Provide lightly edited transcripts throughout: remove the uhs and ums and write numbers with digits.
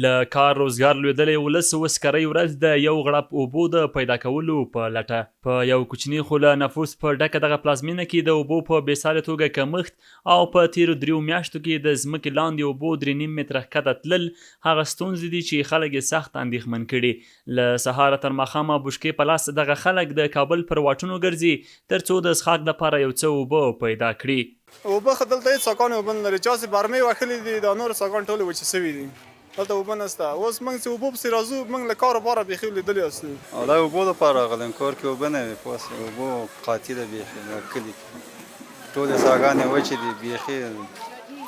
له کار روزګار لوېدلی ولس اوس کرۍ ورځ د یو غړپ اوبو د پیدا کولو په لټه په یو کوچني خو له نفوس په ډکه دغه پلازمینه کې د اوبو په بېسارې توګه کمښت او په تیرو 3 میاشتو کې د ځمکې لاندې اوبو 3.5 متره ښکته تلل هغه ستونزې دي چې خلک یې سخت اندېښمن کړي. له سهاره تر ماښامه بشکې په لاس دغه خلک د کابل پر واټونو ګرځي تر څو د څښاک لپاره یو څه اوبه پیدا کړي. اوبه خو دلته هېڅ څاګانې اوبه نه لري، چا چې برمې وهلې دي دا نور څاګانې ټولې وچې سوي دي، دلته اوبه نشته. اوس موږ چې اوبو پسې راځو موږ له کاره باره بیخي لیدلي یاستو. دا اوبو دپاره راغلی یم، کور کې اوبه نه وي، پوه شوې، اوبو قاطي ده بیخي د کلي کې ټولې څاګانې وچې دي بیخي.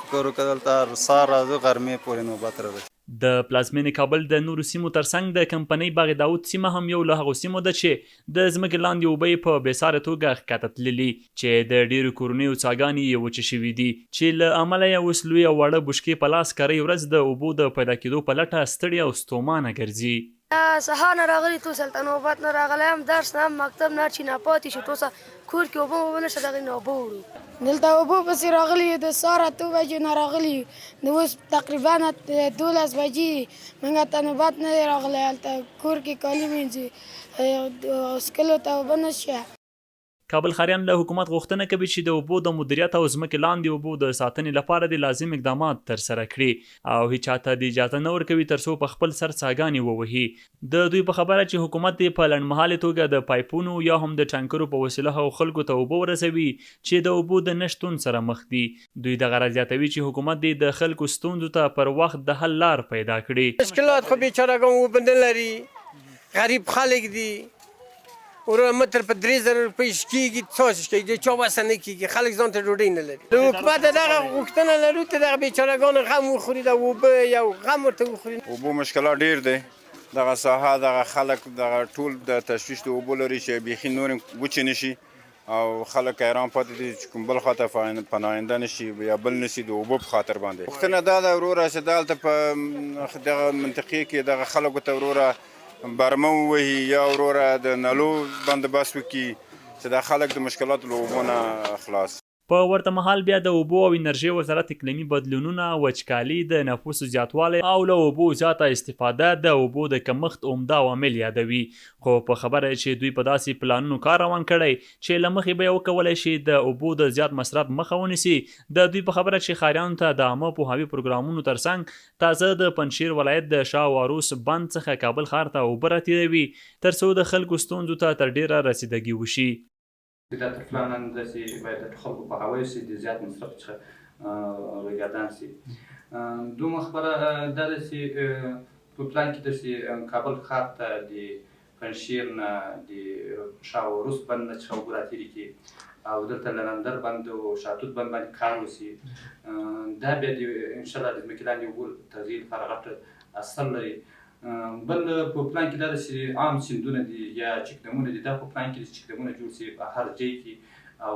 فکر وکړه دلته هر سهار راځو غرمې پورې نوبت رارسي. د پلازمینې کابل د نورو سیمو ترڅنګ د کمپنۍ باغ داود سیمه هم یو له هغو سیمو ده چې د ځمکې لاندې اوبه یې په بېسارې توګه ښکته تللي چې د ډېرو کورنیو څاګانې یې وچې شوي دي چې له امله یې اوس لوی او واړه بشکې په لاس کرۍ ورځ د اوبو د پیدا کېدو په لټه ستړي او ستومانه ګرځي. سهار نه راغلي تو سلطه نوبت نه راغلی یم، درس نه هم مکتب نه چې نه پاتې شو، ټوسه کور کې اوبه اوبه نشته، دغې نه اوبه وړو. دلته اوبو پسې راغلي یو، د سهار 8 بجې نه راغلي یو، د اوس تقریبا 12 بجې موږ ته نوبت نه دی راغلی. هلته کور کې کالي مینځي، څښلو ته اوبه نشته. کابل ښاریان له حکومت غوښتنه کوي چې د اوبو د مدیریت او ځمکې لاندې اوبو د ساتنې لپاره د لازم اقدامات ترسره کړي او هیچ چاته د اجازه نه ورکوي تر څو په خپل سر څاګانې ووهي. د دوی په خبره چې حکومت یې په لنډمهالې توګه د پایپونو یا هم د ټانکرو په وسیله هغو خلکو ته اوبه ورسوي چې د اوبو د نشتون سره مخ دي. دوی دغه راز زیاتوي چې حکومت دې د خلکو ستونزو ته پر وخت د حل لار پیدا کړي. مشکلات خو بیچارهګان اوبه نه لري، غریب خلک دي، ورو متر په 3000 روپۍ کېږي، څه کوي د چا وسه نه کېږي، خلک ځان ته ډوډۍ نه لري. له حکومته دغه غوښتنه لرو چې دغه بیچارهګانو غم وخوري، د اوبه یو غم ورته وخوري. اوبو مشکلات ډېر دی، دغه ساحه دغه خلک دغه ټول د تشویش د اوبو لري چې بیخي نور وچې نه شي او خلک حیران پاتې دي چې کوم بل خواته پناهنده نه شي یا بل نه شي د اوبو په خاطر باندې. غوښتنه دا ده وروره چې دلته په دغه منطقې کې دغه خلکو ته وروره برمه ووهي یا وروره د نلو بندوبست وکړي چې دا خلک د مشکلاتو له اوبو نه خلاص. په ورته مهال بیا د اوبو او انرژۍ وزارت اقلیمي بدلونونه، وچکالي، د نفوسو زیاتوالی او له اوبو زیاته استفاده د اوبو د کمښت عمده عوامل یادوي، خو په خبره چې دوی په داسې پلانونو کار روان کړی چې له مخې به یې وکولی شي د اوبو د زیات مصرف مخه ونیسي. د دوی په خبره چې ښاریانو ته د عامه پوهاوي پروګرامونو ترڅنګ تازه د پنجشیر ولایت د شاه واروس بند څخه کابل ښار ته اوبه راتېروي تر څو د خلکو ستونزو ته تر ډېره رسیدګي وشي. دا تر پلان داسې باید د خلکو په هوایو سي د زیات مصرف څخه راګردان سي. دومره خبره دا ده چې په پلان کې داسې کابل ښار ته د پنجشیر نه د شاه وروس بند نه څخه اوبه راتېرې کړي او دلته لندر بند او شاتوت بند باندې کار وسي. دا بیا د انشاءالله د ځمکې لاندې اوبو تغذیې لپاره غټ اثر لري. بل په پلان کې دا ده چې عام سیندونه دي یا چکدمونه دي، دا په پلان کې چې چکدمونه جوړ سي په هر ځای کې او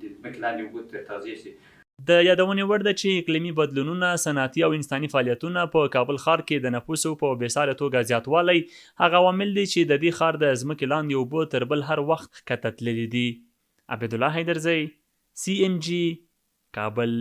د ځمکې لاندې اوبو ته تغذیه سي. د یادونې وړ ده چې اقلیمي بدلونونه، صنعتي او انساني فعالیتونه په کابل ښار کې د نفوسو په بېسارې توګه زیاتوالی هغه عوامل دي چې د دې ښار د ځمکې لاندې اوبه تر بل هر وخت ښکته تللي دي. عبیدالله حیدرزی، CNG، کابل.